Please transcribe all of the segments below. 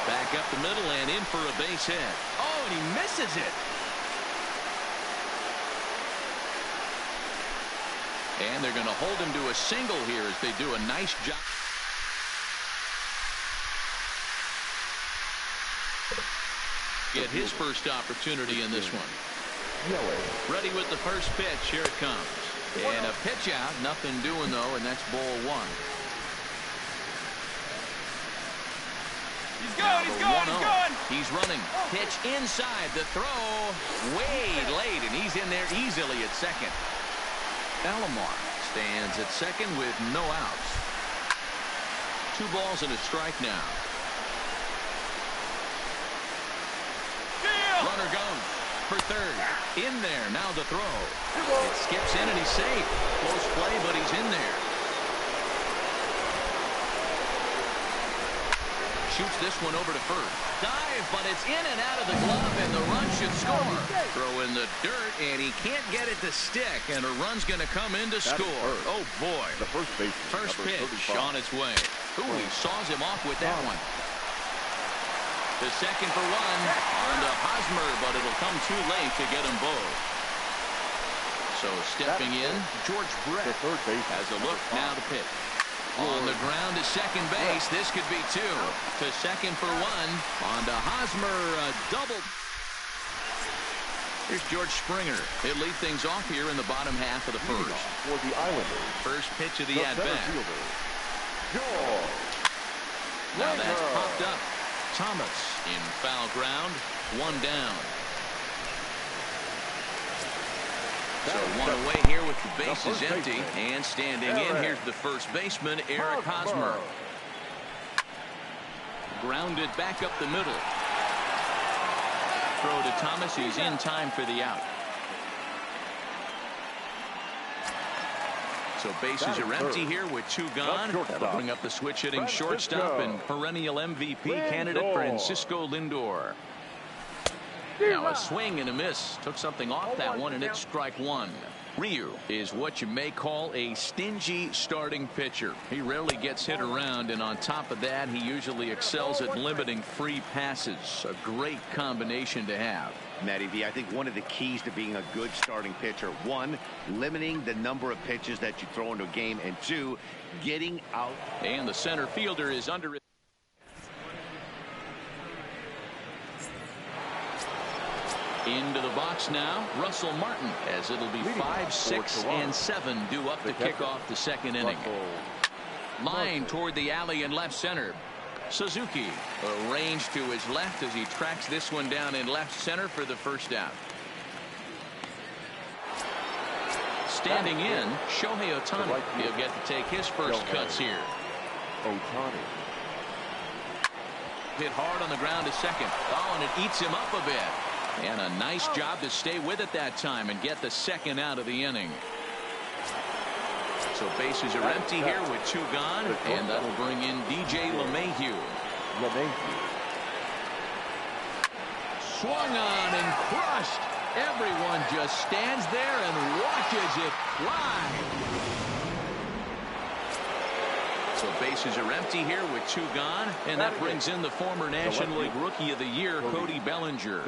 Back up the middle and in for a base hit. Oh, and he misses it. And they're going to hold him to a single here as they do a nice job. Get his first opportunity in this one. Ready with the first pitch. Here it comes. And a pitch out. Nothing doing, though, and that's ball one. He's going, he's going, he's going. He's running. Pitch inside. The throw way late, and he's in there easily at second. Alomar stands at second with no outs. 2 balls and a strike now. Runner goes for third. In there. Now the throw. It skips in and he's safe. Close play, but he's in there. Shoots this one over to first. Dive, but it's in and out of the glove, and the run should score. Throw in the dirt, and he can't get it to stick, and a run's going to come in to score. Oh, boy. The first pitch on its way. Ooh, he saws him off with that one. The second for one on to Hosmer, but it'll come too late to get them both. So stepping in, George Brett has a look. Now the pitch. On the ground to second base. This could be 2. To second for 1. On to Hosmer. A double. Here's George Springer. He'll lead things off here in the bottom half of the first. For the Islanders. First pitch of the at-bat. Now that's popped up. Thomas in foul ground. 1 down. So 1 away here with the bases empty. And standing in, here's the first baseman, Eric Hosmer. Grounded back up the middle. Throw to Thomas. He's in time for the out. So bases are empty here with 2 gone. That'll bring up the switch-hitting shortstop and perennial MVP candidate Francisco Lindor. Now a swing and a miss. Took something off that one, and it's strike 1. Ryu is what you may call a stingy starting pitcher. He rarely gets hit around, and on top of that, he usually excels at limiting free passes. A great combination to have. Matty V, I think one of the keys to being a good starting pitcher, 1, limiting the number of pitches that you throw into a game, and 2, getting out. And the center fielder is under it. Into the box now, Russell Martin, as it'll be 5, 6, and 7 due up to kick off the second inning. Line toward the alley in left center. Suzuki arranged to his left as he tracks this one down in left center for the first out. Standing in, Shohei Ohtani. He'll get to take his first cuts here. Ohtani. Hit hard on the ground to second. Oh, and it eats him up a bit. And a nice job to stay with it that time and get the second out of the inning. So bases are empty here with 2 gone, and that'll bring in DJ LeMahieu. Swung on and crushed. Everyone just stands there and watches it fly. So bases are empty here with 2 gone, and that brings in the former National League Rookie of the Year, Cody Bellinger.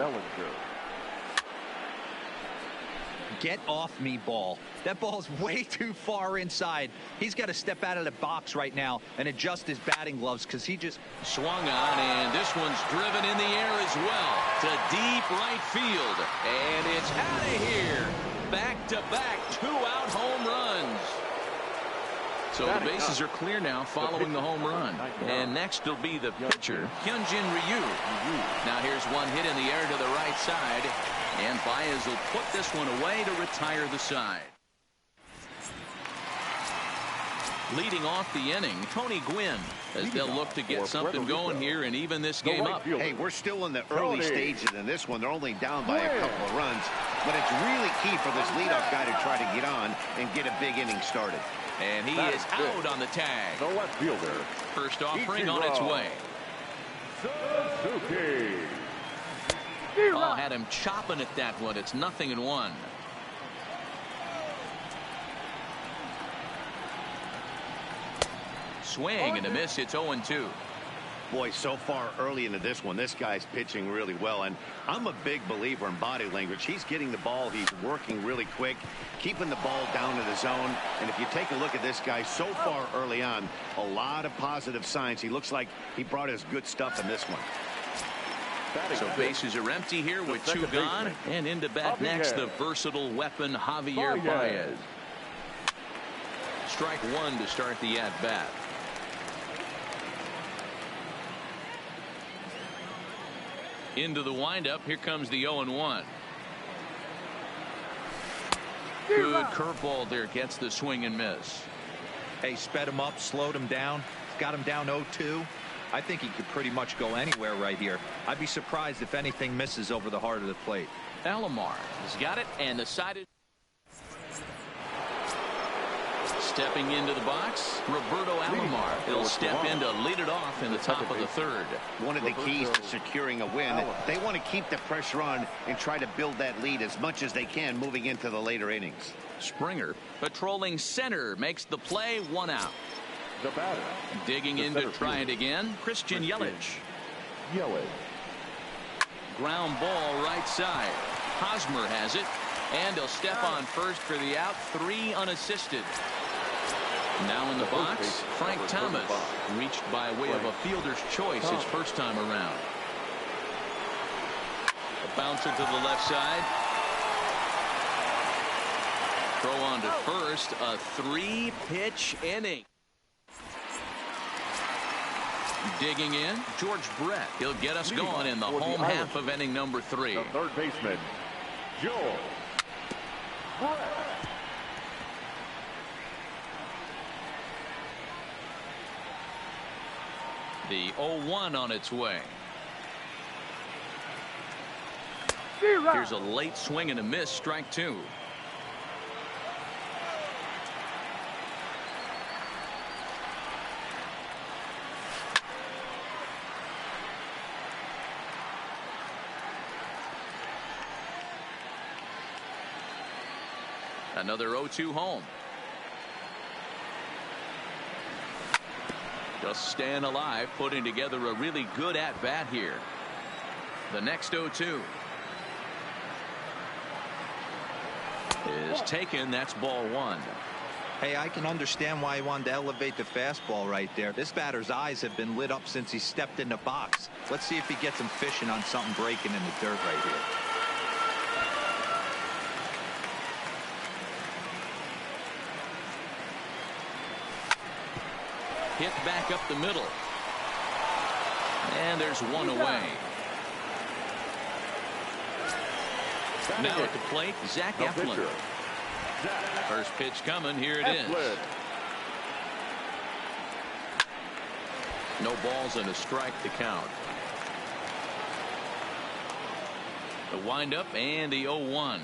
Get off me, ball. That ball's way too far inside. He's got to step out of the box right now and adjust his batting gloves because he just swung on, and this one's driven in the air as well to deep right field. And it's out of here. Back-to-back 2-out home runs. So the bases are clear now following the home run. And next will be the pitcher, Hyunjin Ryu. Now here's one hit in the air to the right side. And Baez will put this one away to retire the side. Leading off the inning, Tony Gwynn, as they'll look to get something going here and even this game up. Hey, we're still in the early stages in this one. They're only down by a couple of runs. But it's really key for this leadoff guy to try to get on and get a big inning started. And he is out on the tag. The left fielder. First offering on its way. Suzuki. Oh, had him chopping at that one. It's 0-1. Swing and a miss. It's 0-2. Boy, so far early into this one, this guy's pitching really well, and I'm a big believer in body language. He's getting the ball. He's working really quick, keeping the ball down to the zone. And if you take a look at this guy so far early on, a lot of positive signs. He looks like he brought his good stuff in this one. So bases are empty here with two gone, and into bat next, the versatile weapon Javier Baez. Strike one to start the at-bat. Into the windup. Here comes the 0-1. Good curveball there. Gets the swing and miss. Hey, sped him up, slowed him down, got him down 0-2. I think he could pretty much go anywhere right here. I'd be surprised if anything misses over the heart of the plate. Alomar has got it and decided. Stepping into the box, Roberto Alomar. He'll step in to lead it off in the top of the third. One of the keys to securing a win, they want to keep the pressure on and try to build that lead as much as they can moving into the later innings. Springer patrolling center makes the play, one out. The batter. Digging in to try it again, Christian Yelich. Ground ball right side. Hosmer has it, and he'll step on first for the out, 3 unassisted. Now in the box, Frank Thomas, reached by way of a fielder's choice his first time around. A bouncer to the left side. Throw on to first, a 3-pitch inning. Digging in, George Brett. He'll get us going in the home half of inning number 3. The third baseman, George Brett. The 0-1 on its way. Here's a late swing and a miss, strike 2. Another 0-2 home. Just staying alive, putting together a really good at-bat here. The next 0-2 is taken. That's ball 1. Hey, I can understand why he wanted to elevate the fastball right there. This batter's eyes have been lit up since he stepped in the box. Let's see if he gets him fishing on something breaking in the dirt right here. Hit back up the middle. And there's one away. Now at the plate, Zach Eflin. First pitch coming. Here it is. No balls and a strike to count. The windup and the 0-1.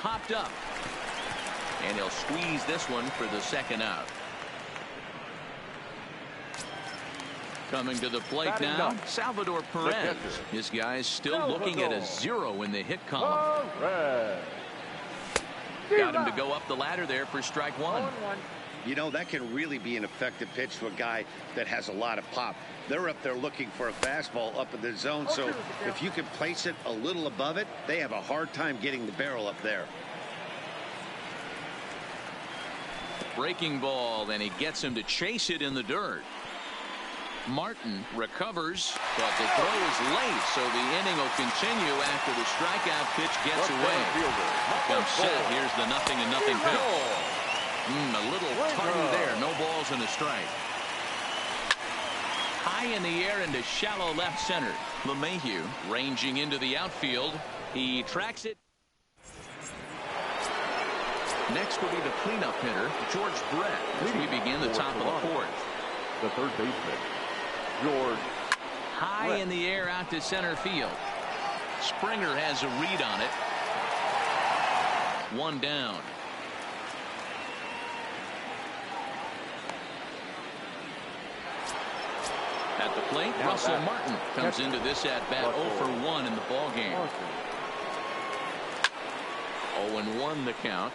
Popped up. And he'll squeeze this one for the second out. Coming to the plate now, Salvador Perez. This guy's still looking at a 0 in the hit column. Got him to go up the ladder there for strike 1. You know, that can really be an effective pitch to a guy that has a lot of pop. They're up there looking for a fastball up in the zone, so if you can place it a little above it, they have a hard time getting the barrel up there. Breaking ball, and he gets him to chase it in the dirt. Martin recovers, but the throw is late, so the inning will continue after the strikeout pitch gets away. Comes set. Here's the 0-0 pitch. A little tardy there. No balls and a strike. High in the air into shallow left center. LeMahieu ranging into the outfield. He tracks it. Next will be the cleanup hitter, George Brett, as we begin the top of the 4th. The third baseman, George High Brett. In the air out to center field. Springer has a read on it. One down. At the plate, Russell Martin comes into this at-bat 0 for 1 in the ballgame. 0-1 the count.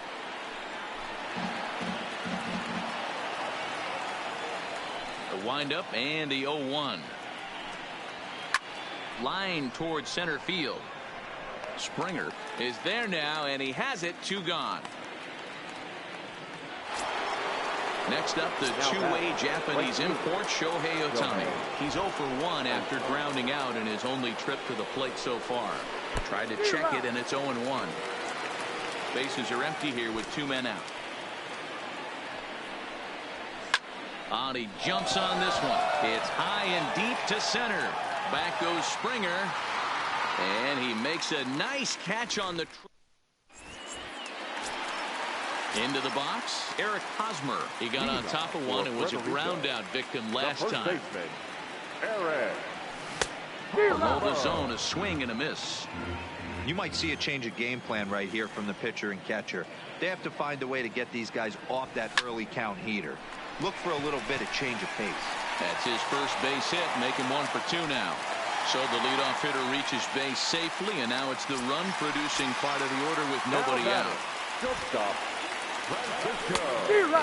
windup and the 0-1. Line towards center field. Springer is there now, and he has it. 2 gone. Next up, the two-way Japanese import, Shohei Ohtani. He's 0 for 1 after grounding out in his only trip to the plate so far. Tried to check it, and it's 0-1. Bases are empty here with 2 men out. And he jumps on this one. It's high and deep to center. Back goes Springer. And he makes a nice catch on the into the box. Eric Hosmer. He got on top of one and was a ground out victim last time. Below the zone, a swing and a miss. You might see a change of game plan right here from the pitcher and catcher. They have to find a way to get these guys off that early count heater. Look for a little bit of change of pace. That's his first base hit, making 1 for 2 now. So the leadoff hitter reaches base safely, and now it's the run-producing part of the order with nobody out. Shortstop,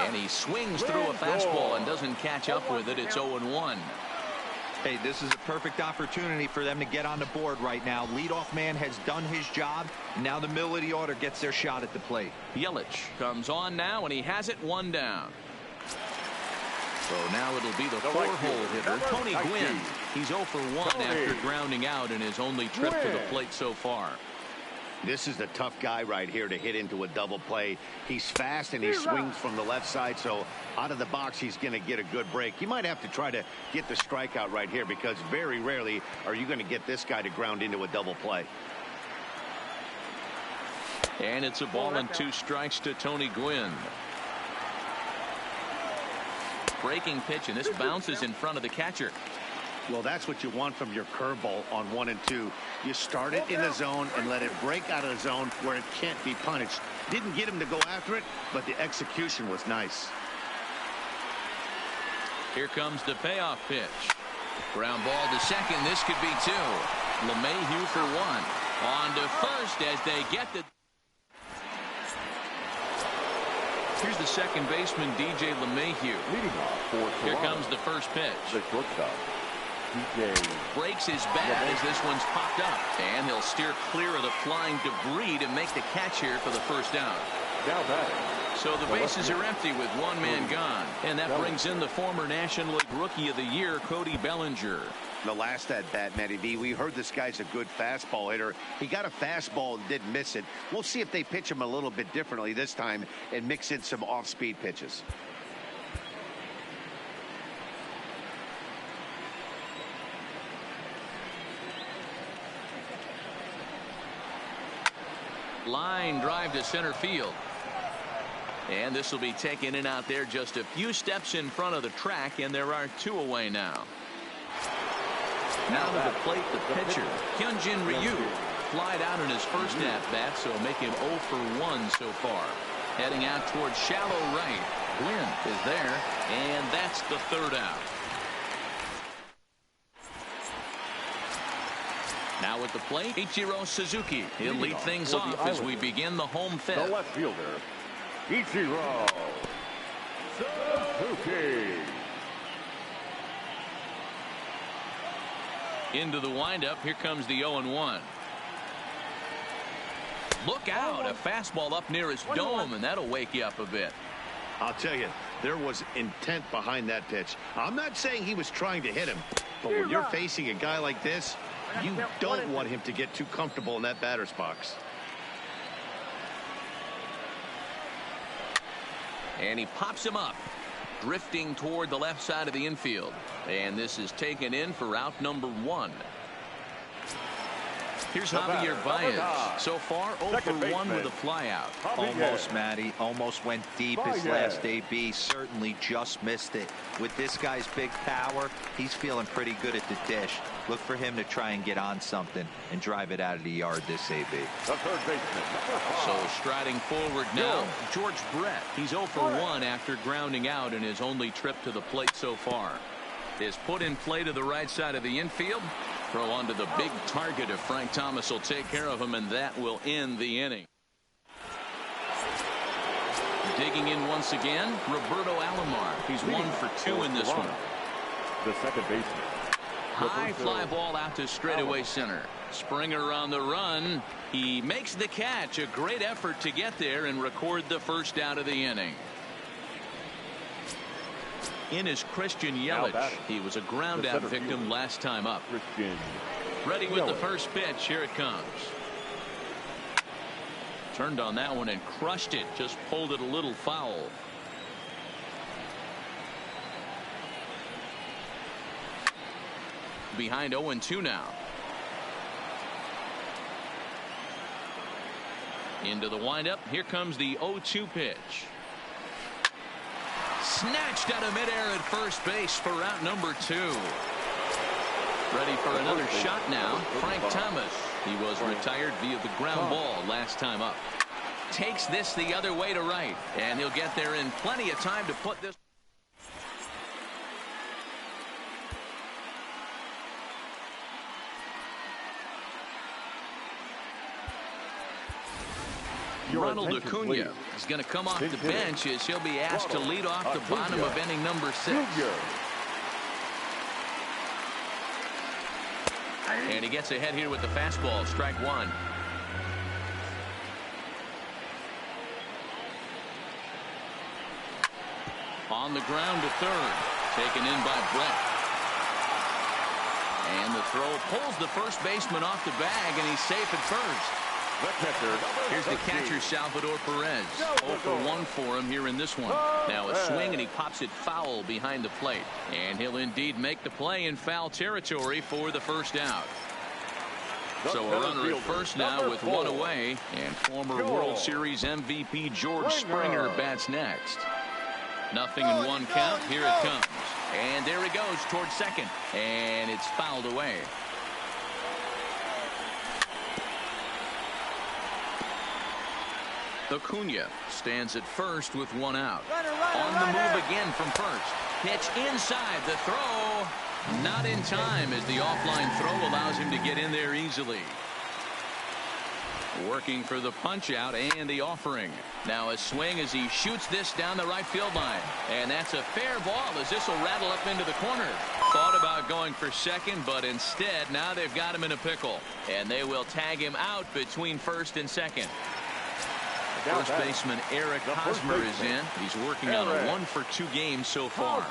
and he swings through a fastball and doesn't catch up with it. It's 0-1. Hey, this is a perfect opportunity for them to get on the board right now. Leadoff man has done his job. Now the middle of the order gets their shot at the plate. Yelich comes on now, and he has it 1 down. So now it'll be the 4-hole hitter, Tony Gwynn. He's 0 for 1 after grounding out in his only trip to the plate so far. This is the tough guy right here to hit into a double play. He's fast and he swings from the left side, so out of the box he's going to get a good break. You might have to try to get the strikeout right here because very rarely are you going to get this guy to ground into a double play. And it's a ball and 2 strikes to Tony Gwynn. Breaking pitch, and this bounces in front of the catcher. Well, that's what you want from your curveball on 1 and 2. You start it in the zone and let it break out of the zone where it can't be punished. Didn't get him to go after it, but the execution was nice. Here comes the payoff pitch. Ground ball to second. This could be 2. LeMahieu for 1. On to first as they get the... Here's the second baseman, DJ LeMahieu. Leading off for Toronto. Here comes the first pitch. The shortstop, DJ. Breaks his bat as this one's popped up. And he'll steer clear of the flying debris to make the catch here for the first down. Now batting. So the bases are empty with 1 man gone. And that brings in the former National League Rookie of the Year, Cody Bellinger. The last at bat, Matty D, we heard this guy's a good fastball hitter. He got a fastball and didn't miss it. We'll see if they pitch him a little bit differently this time and mix in some off-speed pitches. Line drive to center field. And this will be taken in out there just a few steps in front of the track, and there are 2 away now. Now to the plate, the pitcher, Hyunjin Ryu, flied out in his first at-bat, so make him 0 for 1 so far. Heading out towards shallow right. Gwynn is there, and that's the 3rd out. Now at the plate, Ichiro Suzuki. He'll lead things off as we begin the home The fifth. left fielder, Ichiro Suzuki. Into the windup. Here comes the 0-1. Look out. A fastball up near his dome, and that'll wake you up a bit. I'll tell you, there was intent behind that pitch. I'm not saying he was trying to hit him, but when you're facing a guy like this, you don't want him to get too comfortable in that batter's box. And he pops him up, drifting toward the left side of the infield. And this is taken in for out number 1. Here's Javier Baez. So far, 0 for 1 with a flyout. Almost, Matty. Almost went deep his last AB. Certainly just missed it. With this guy's big power, he's feeling pretty good at the dish. Look for him to try and get on something and drive it out of the yard this AB. The third baseman. So striding forward now, George Brett. He's 0 for 1 after grounding out in his only trip to the plate so far. Is put in play to the right side of the infield. Throw onto the big target if Frank Thomas will take care of him, and that will end the inning. Digging in once again, Roberto Alomar. He's 1 for 2 in this one. the second baseman. High fly ball out to straightaway center. Springer on the run. He makes the catch. A great effort to get there and record the first out of the inning. In is Christian Yelich. He was a ground out victim last time up. Ready with the first pitch. Here it comes. Turned on that one and crushed it. Just pulled it a little foul. Behind 0-2 now. Into the windup. Here comes the 0-2 pitch. Snatched out of midair at first base for out number 2. Ready for another shot now. Frank Thomas. He was retired via the ground ball last time up. Takes this the other way to right. And he'll get there in plenty of time to put this. Ronald Acuna is going to come off the bench as he'll be asked to lead off the bottom of inning number 6. And he gets ahead here with the fastball. Strike one. On the ground to third. Taken in by Brett. And the throw pulls the first baseman off the bag, and he's safe at first. Here's the catcher, Salvador Perez. 0 for 1 for him here in this one. Now a swing, and he pops it foul behind the plate. And he'll indeed make the play in foul territory for the first out. So a runner at first now with 1 away. And former World Series MVP George Springer bats next. 0-1 count. Here it comes. And there he goes towards second. And it's fouled away. Acuna stands at first with 1 out. On the move again from first. Pitch inside. The throw not in time as the offline throw allows him to get in there easily. Working for the punch out and the offering. Now a swing as he shoots this down the right field line. And that's a fair ball as this will rattle up into the corner. Thought about going for second, but instead now they've got him in a pickle. And they will tag him out between first and second. First baseman Eric Hosmer is in. He's working on a 1-for-2 game so far.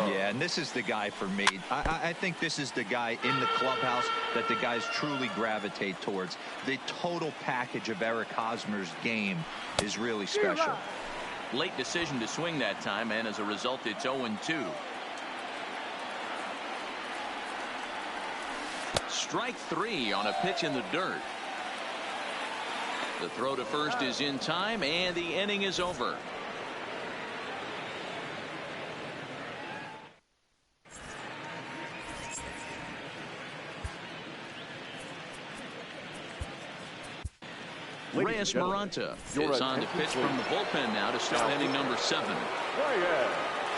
Yeah, and this is the guy for me. I think this is the guy in the clubhouse that the guys truly gravitate towards. The total package of Eric Hosmer's game is really special. Late decision to swing that time, and as a result, it's 0-2. Strike 3 on a pitch in the dirt. The throw to first is in time, and the inning is over. Reyes Maranta is on the pitch from the bullpen now to start inning number 7.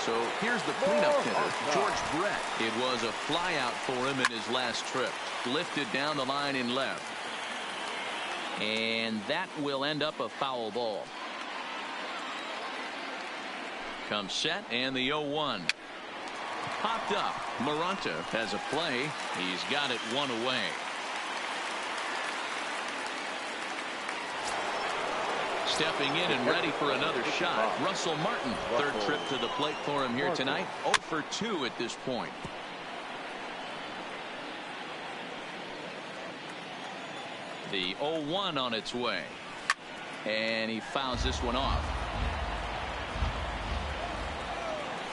So here's the cleanup hitter, George Brett. It was a fly out for him in his last trip. Lifted down the line in left. And that will end up a foul ball. Comes set, and the 0-1. Popped up. Maranta has a play. He's got it 1 away. Stepping in and ready for another shot, Russell Martin. Third trip to the plate for him here tonight. 0 for 2 at this point. The 0-1 on its way. And he fouls this one off.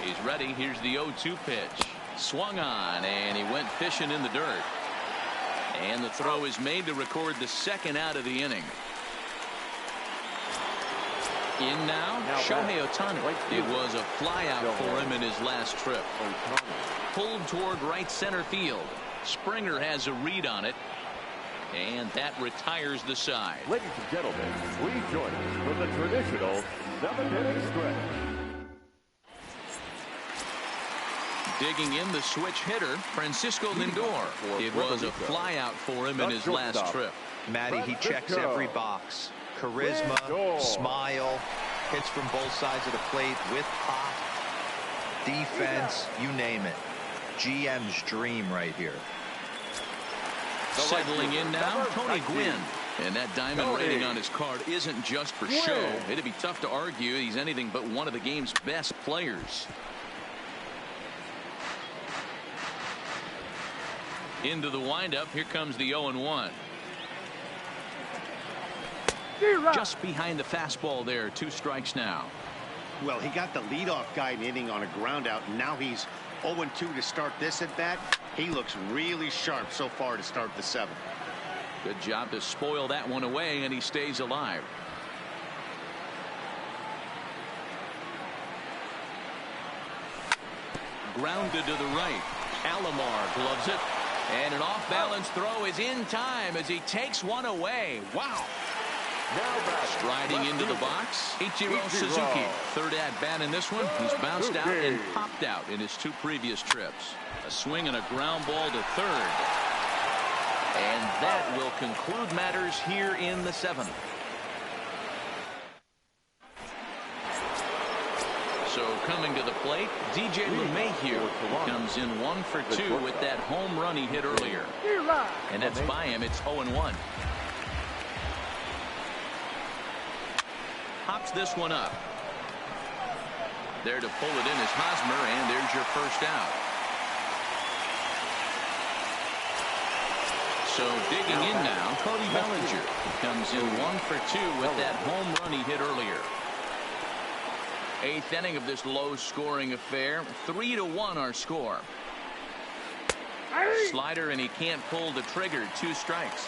He's ready. Here's the 0-2 pitch. Swung on, and he went fishing in the dirt. And the throw is made to record the second out of the inning. In now, Shohei Ohtani. It was a fly out for him in his last trip. Pulled toward right center field. Springer has a read on it. And that retires the side. Ladies and gentlemen, please join us for the traditional 7-inning stretch. Digging in the switch hitter, Francisco Lindor. It was a fly out for him in his last trip. Matty, he checks every box. Charisma, smile, hits from both sides of the plate with pop, defense, you name it. GM's dream right here. Settling in now, Tony Gwynn. And that diamond rating on his card isn't just for show. It'd be tough to argue he's anything but one of the game's best players. Into the windup. Here comes the 0-1. Just behind the fastball there. 2 strikes now. Well, he got the leadoff guy inning on a ground out. Now he's 0-2 to start this at bat. He looks really sharp so far to start the 7th. Good job to spoil that one away, and he stays alive. Grounded to the right. Alomar gloves it. And an off-balance throw is in time as he takes one away. Wow. Striding into the box, Ichiro Suzuki. 3rd at-bat in this one. He's bounced out and popped out in his 2 previous trips. A swing and a ground ball to 3rd. And that will conclude matters here in the 7th. So coming to the plate, DJ LeMahieu comes in 1 for 2 with that home run he hit earlier. And that's by him. It's 0-1. Hops this one up. There to pull it in is Hosmer, and there's your first out. So digging in now, Cody Bellinger comes in 1 for 2 with that home run he hit earlier. 8th inning of this low-scoring affair. 3-1 our score. Slider, and he can't pull the trigger. 2 strikes.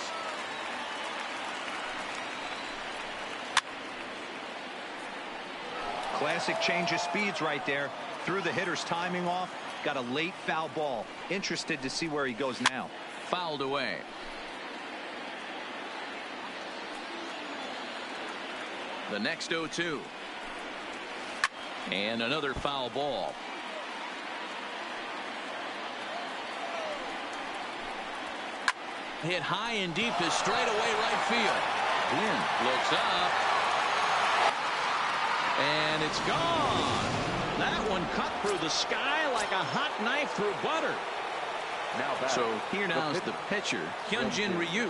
Classic change of speeds right there. Threw the hitter's timing off. Got a late foul ball. Interested to see where he goes now. Fouled away. The next 0-2. And another foul ball. Hit high and deep to straightaway right field. Gwynn looks up. And it's gone. That one cut through the sky like a hot knife through butter. So here now is the pitcher, Hyunjin Ryu.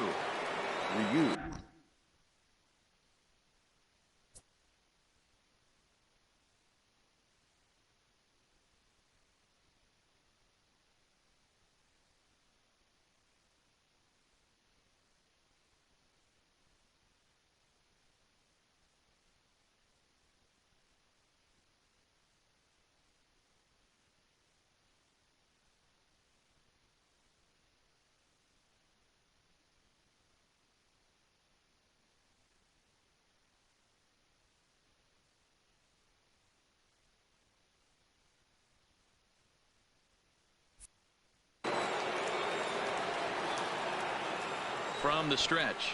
From the stretch.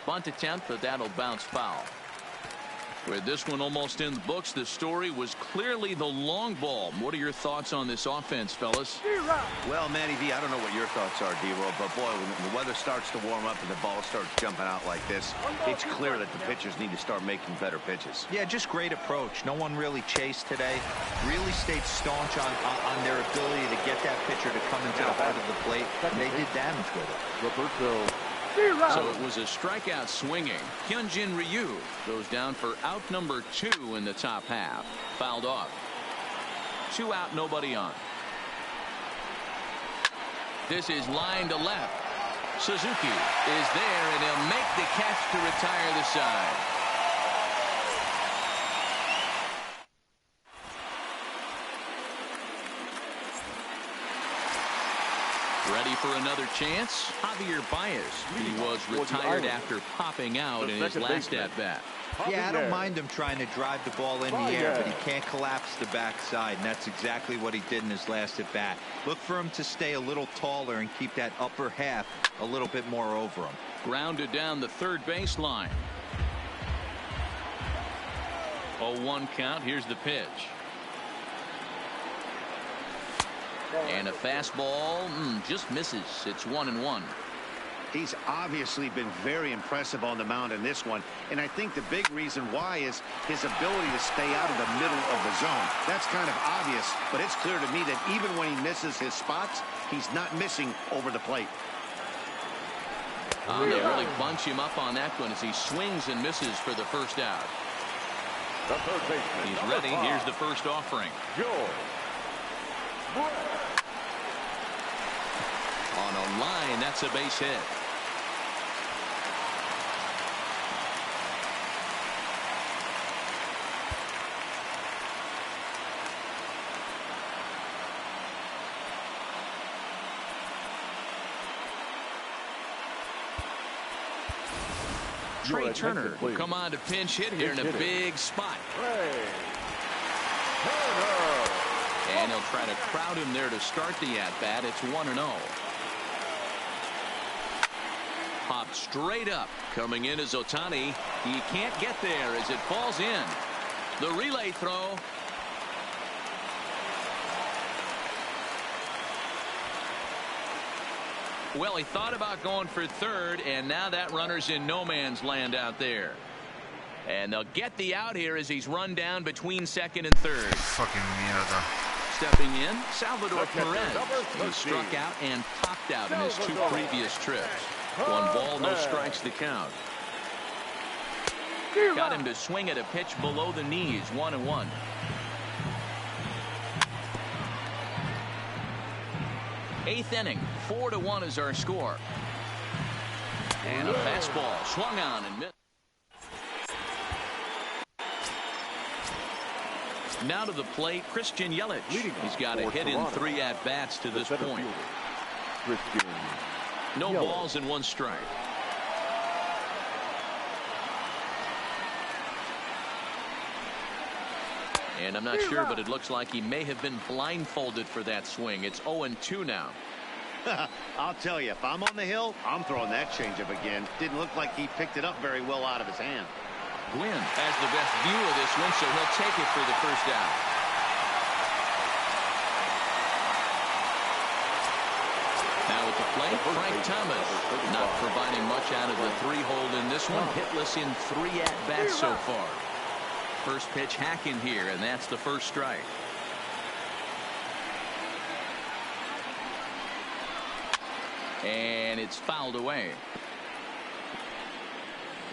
Bunt attempt, but that'll bounce foul. With this one almost in the books, the story was clearly the long ball. What are your thoughts on this offense, fellas? Well, Manny V, I don't know what your thoughts are, D-Roll, but boy, when the weather starts to warm up and the ball starts jumping out like this, it's clear that the pitchers need to start making better pitches. Yeah, just great approach. No one really chased today. Really stayed staunch on their ability to get that pitcher to come into the heart of the plate, and they did damage with it. So it was a strikeout swinging. Hyunjin Ryu goes down for out number 2 in the top half. Fouled off. 2 out, nobody on. This is line to left. Suzuki is there, and he'll make the catch to retire the side. Ready for another chance? Javier Baez. He was retired after popping out in his last at-bat. Yeah, I don't mind him trying to drive the ball in the air, but he can't collapse the backside, and that's exactly what he did in his last at-bat. Look for him to stay a little taller and keep that upper half a little bit more over him. Grounded down the third baseline. 0-1 count. Here's the pitch. And a fastball just misses. It's 1-1. He's obviously been very impressive on the mound in this one, and I think the big reason why is his ability to stay out of the middle of the zone. That's kind of obvious, but it's clear to me that even when he misses his spots, he's not missing over the plate. They really bunch him up on that one as he swings and misses for the first out. The third baseman. He's ready. Here's the first offering. On a line, that's a base hit. Trey Turner will come on to pinch hit here in a big spot. And he'll try to crowd him there to start the at-bat. It's 1-0. Popped straight up. Coming in is Ohtani. He can't get there as it falls in. The relay throw. Well, he thought about going for third, and now that runner's in no man's land out there. And they'll get the out here as he's run down between second and third. Fucking mierda. Stepping in, Salvador Perez. He struck out and popped out in his 2 previous trips. 1 ball, no strikes to count. Got him to swing at a pitch below the knees. 1-1. Eighth inning, 4-1 is our score. And a fastball swung on and missed. Now to the plate, Christian Yelich. He's got a hit in 3 at-bats to this point. No balls and 1 strike. And I'm not sure, but it looks like he may have been blindfolded for that swing. It's 0-2 now. I'll tell you, if I'm on the hill, I'm throwing that changeup again. Didn't look like he picked it up very well out of his hand. Gwynn has the best view of this one, so he'll take it for the first out. Now at the plate, Frank Thomas not providing much out of the 3-hole in this one. Hitless in 3 at-bats so far. First pitch hacking here, and that's the first strike. And it's fouled away.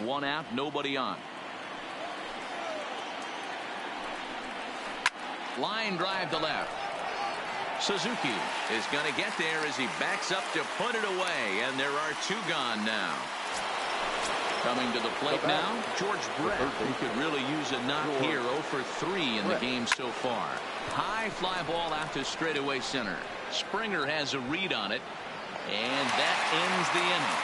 1 out, nobody on. Line drive to left. Suzuki is going to get there as he backs up to put it away, and there are 2 gone now. Coming to the plate now, George Brett, who could really use a knock here. 0 for 3 in the game so far. High fly ball out to straightaway center. Springer has a read on it, and that ends the inning.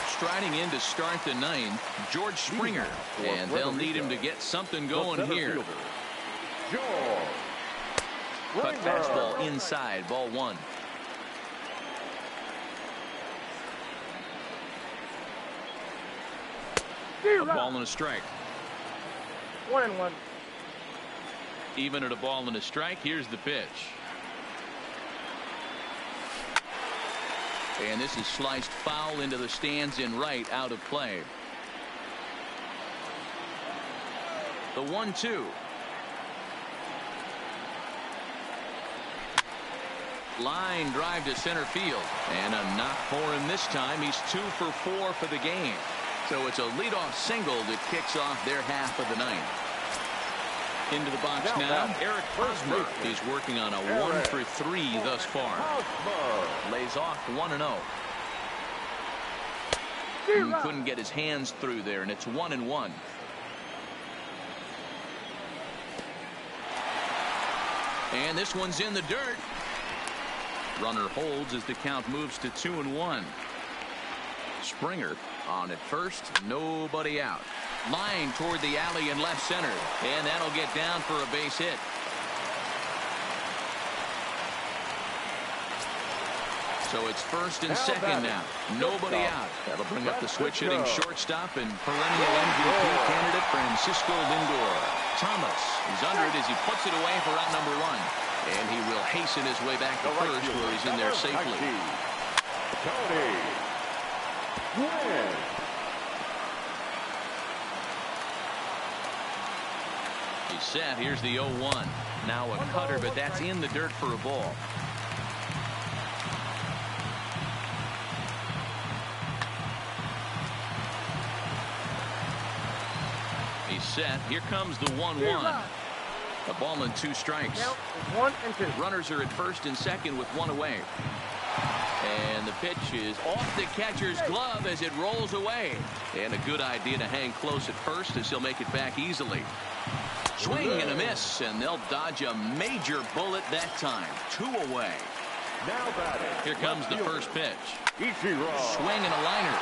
Striding in to start the 9th, George Springer, and they'll need him to get something going here. Cut fastball inside, ball 1. A ball and a strike. 1-1. Even at a ball and a strike, here's the pitch. And this is sliced foul into the stands in right, out of play. The 1-2. Line drive to center field. And a knock for him this time. He's 2 for 4 for the game. So it's a leadoff single that kicks off their half of the 9th. Into the box now, Eric Hosmer is working on a 1 for 3 thus far. Lays off 1-0. Couldn't get his hands through there, and it's 1-1. And this one's in the dirt. Runner holds as the count moves to 2-1. Springer on at first, nobody out. Line toward the alley in left center, and that'll get down for a base hit. So it's first and second now. Nobody out. That'll bring up the switch hitting shortstop and perennial MVP candidate Francisco Lindor. Thomas is under it as he puts it away for out number 1. And he will hasten his way back to first, where he's in there safely. Tony Gwynn. He's set. Here's the 0-1. Now a cutter, but that's in the dirt for a ball. He's set. Here comes the 1-1. A ball and 2 strikes. Now, 1 and 2. Runners are at first and second with 1 away. And the pitch is off the catcher's glove as it rolls away. And a good idea to hang close at first, as he'll make it back easily. Swing and a miss, and they'll dodge a major bullet that time. 2 away. Now batting. Here comes the first pitch. Ichiro. Swing and a liner.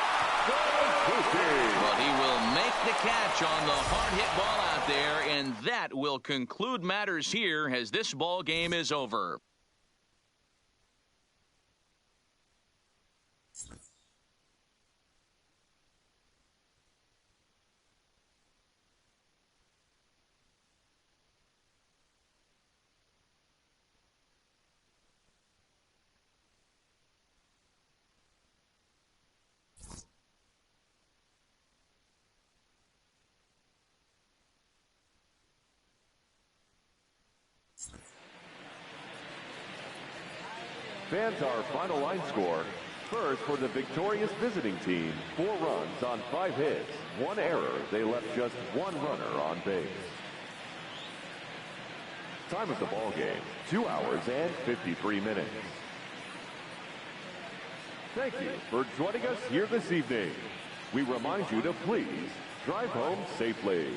But he will make the catch on the hard hit ball out there, and that will conclude matters here as this ball game is over. Fans, our final line score. First, for the victorious visiting team, 4 runs on 5 hits, 1 error. They left just 1 runner on base. Time of the ball game, 2 hours and 53 minutes. Thank you for joining us here this evening. We remind you to please drive home safely.